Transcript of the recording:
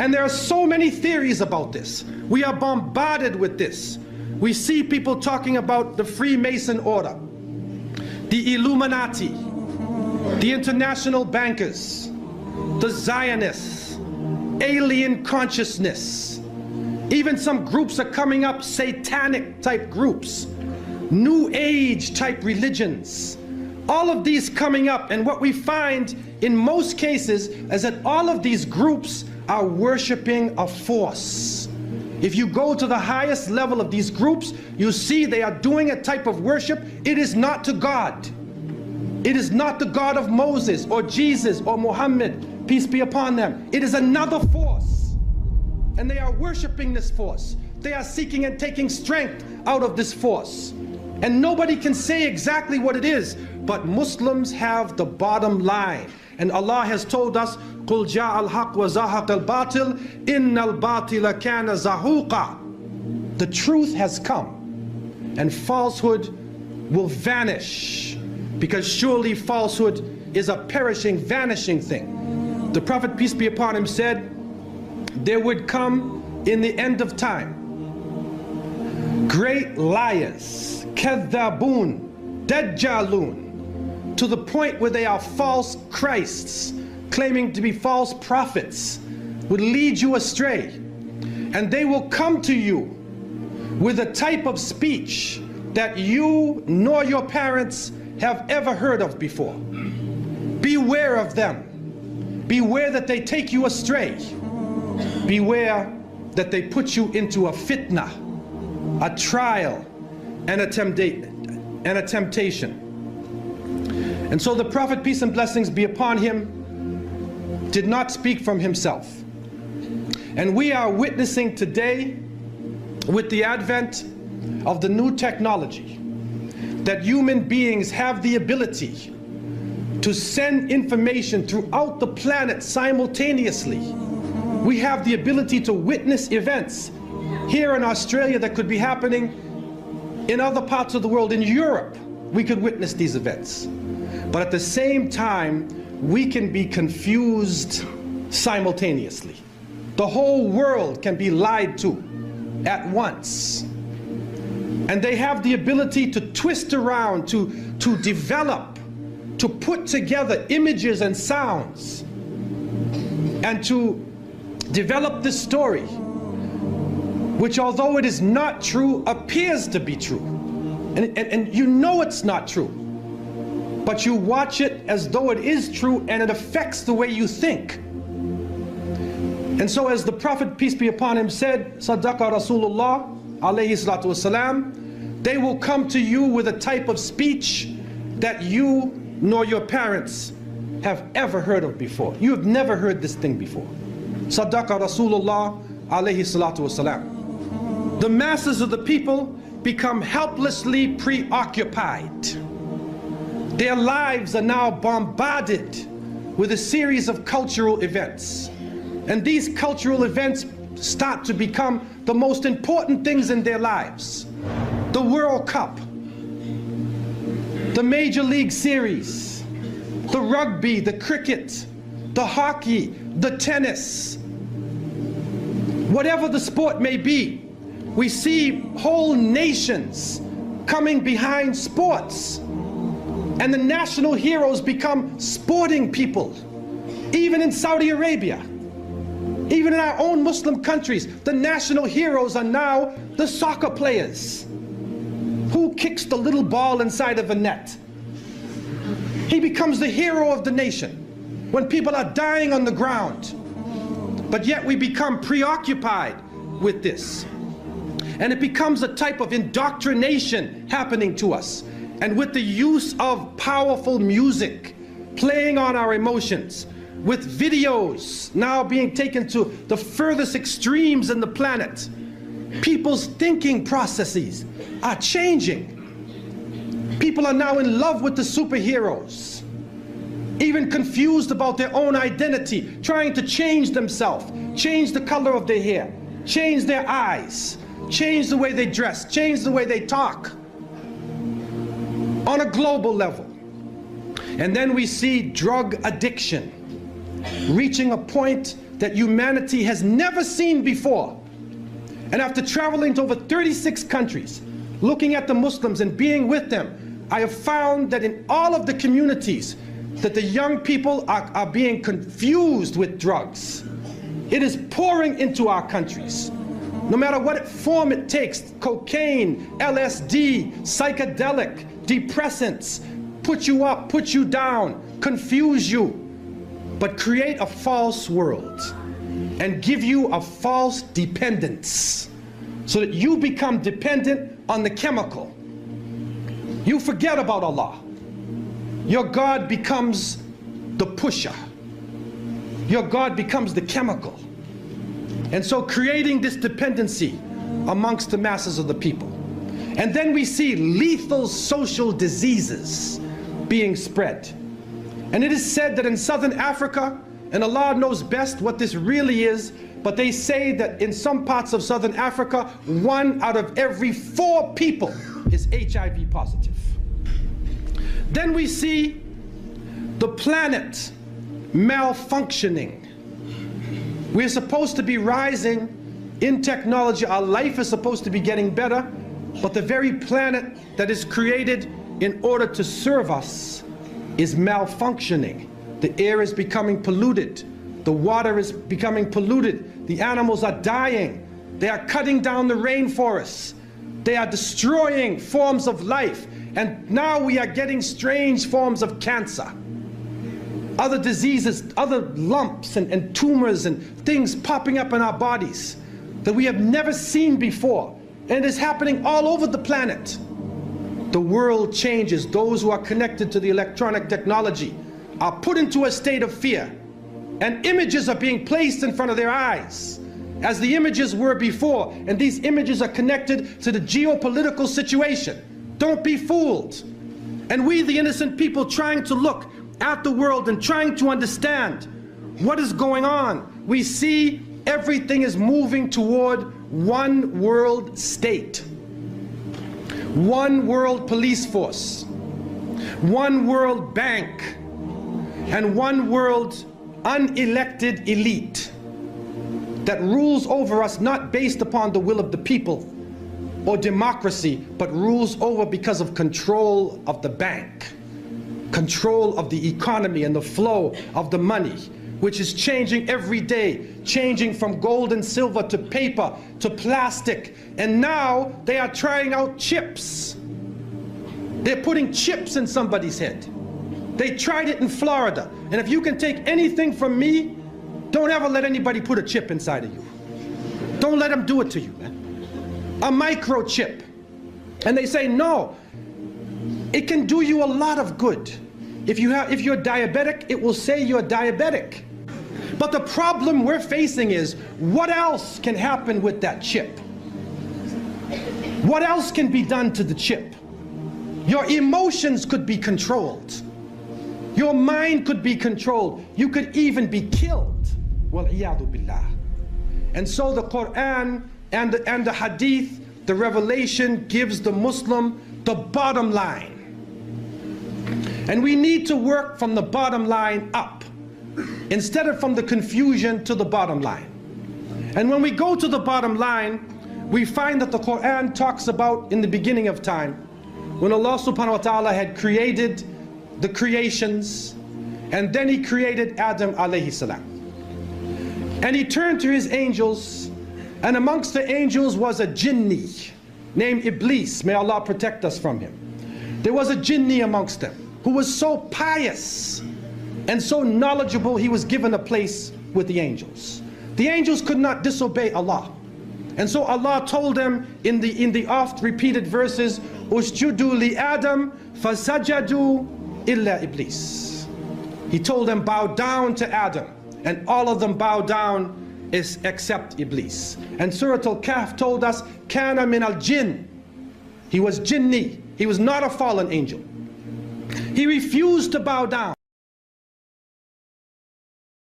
And there are so many theories about this. We are bombarded with this. We see people talking about the Freemason order, the Illuminati, the international bankers, the Zionists, alien consciousness. Even some groups are coming up, satanic type groups, New Age type religions. All of these coming up, and what we find in most cases is that all of these groups are worshiping a force. If you go to the highest level of these groups, you see they are doing a type of worship. It is not to God. It is not the God of Moses or Jesus or Muhammad, peace be upon them. It is another force, and they are worshiping this force. They are seeking and taking strength out of this force, and nobody can say exactly what it is, but Muslims have the bottom line. And Allah has told us, قُلْ جَاءَ الْحَقُّ وَزَهَقَ الْبَاطِلِ إِنَّ الْبَاطِلَ كَانَ زَهُوقًا. The truth has come, and falsehood will vanish, because surely falsehood is a perishing, vanishing thing. The Prophet, peace be upon him, said there would come in the end of time great liars, kadhabun, dajjalun, to the point where they are false Christs, claiming to be false prophets, would lead you astray. And they will come to you with a type of speech that you nor your parents have ever heard of before. Beware of them. Beware that they take you astray. Beware that they put you into a fitna, a trial, and a temptation. And so the Prophet, peace and blessings be upon him, did not speak from himself. And we are witnessing today, with the advent of the new technology, that human beings have the ability to send information throughout the planet simultaneously. We have the ability to witness events here in Australia that could be happening in other parts of the world. In Europe, we could witness these events. But at the same time, we can be confused simultaneously. The whole world can be lied to at once. And they have the ability to twist around, to develop, to put together images and sounds, and to develop this story, which, although it is not true, appears to be true. And you know it's not true, but you watch it as though it is true, and it affects the way you think. And so, as the Prophet, peace be upon him, said, Sadaqa Rasulullah alayhi salatu wasalam, they will come to you with a type of speech that you nor your parents have ever heard of before. You have never heard this thing before. Sadaqa Rasulullah alayhi salatu wasalam. The masses of the people become helplessly preoccupied. Their lives are now bombarded with a series of cultural events. And these cultural events start to become the most important things in their lives. The World Cup, the Major League Series, the rugby, the cricket, the hockey, the tennis. Whatever the sport may be, we see whole nations coming behind sports. And the national heroes become sporting people. Even in Saudi Arabia, even in our own Muslim countries, the national heroes are now the soccer players. Who kicks the little ball inside of a net? He becomes the hero of the nation when people are dying on the ground. But yet we become preoccupied with this. And it becomes a type of indoctrination happening to us. And with the use of powerful music playing on our emotions, with videos now being taken to the furthest extremes in the planet, people's thinking processes are changing. People are now in love with the superheroes, even confused about their own identity, trying to change themselves, change the color of their hair, change their eyes, change the way they dress, change the way they talk, on a global level. And then we see drug addiction reaching a point that humanity has never seen before. And after traveling to over 36 countries, looking at the Muslims and being with them, I have found that in all of the communities that the young people are being confused with drugs. It is pouring into our countries. No matter what form it takes, cocaine, LSD, psychedelic, depressants, put you up, put you down, confuse you, but create a false world and give you a false dependence so that you become dependent on the chemical. You forget about Allah. Your God becomes the pusher. Your God becomes the chemical. And so creating this dependency amongst the masses of the people. And then we see lethal social diseases being spread. And it is said that in southern Africa, and Allah knows best what this really is, but they say that in some parts of southern Africa, 1 out of every 4 people is HIV positive. Then we see the planet malfunctioning. We're supposed to be rising in technology. Our life is supposed to be getting better, but the very planet that is created in order to serve us is malfunctioning. The air is becoming polluted. The water is becoming polluted. The animals are dying. They are cutting down the rainforests. They are destroying forms of life. And now we are getting strange forms of cancer. Other diseases, other lumps and tumors and things popping up in our bodies that we have never seen before. And it is happening all over the planet. The world changes. Those who are connected to the electronic technology are put into a state of fear. And images are being placed in front of their eyes, as the images were before. And these images are connected to the geopolitical situation. Don't be fooled. And we, the innocent people, trying to look at the world and trying to understand what is going on, we see everything is moving toward one world state, one world police force, one world bank, and one world unelected elite that rules over us not based upon the will of the people or democracy, but rules over because of control of the bank, control of the economy and the flow of the money, which is changing every day, changing from gold and silver to paper to plastic. And now they are trying out chips. They're putting chips in somebody's head. They tried it in Florida. And if you can take anything from me, don't ever let anybody put a chip inside of you. Don't let them do it to you, man. A microchip. And they say, no, it can do you a lot of good. If you're diabetic, it will say you're diabetic. But the problem we're facing is, what else can happen with that chip? What else can be done to the chip? Your emotions could be controlled. Your mind could be controlled. You could even be killed. Wal-iyadu billah. And so the Quran and the Hadith, the revelation, gives the Muslim the bottom line. And we need to work from the bottom line up, instead of from the confusion to the bottom line. And when we go to the bottom line, we find that the Quran talks about in the beginning of time, when Allah subhanahu wa ta'ala had created the creations, and then He created Adam alayhi salam. And He turned to His angels, and amongst the angels was a jinni named Iblis. May Allah protect us from him. There was a jinni amongst them who was so pious and so knowledgeable, he was given a place with the angels. The angels could not disobey Allah. And so Allah told them in the oft repeated verses, Usjudu li Adam fasajadu illa Iblis. He told them, bow down to Adam, and all of them bow down except Iblis. And Surah Al-Kahf told us, Kana min al-jinn. He was jinni. He was not a fallen angel. He refused to bow down.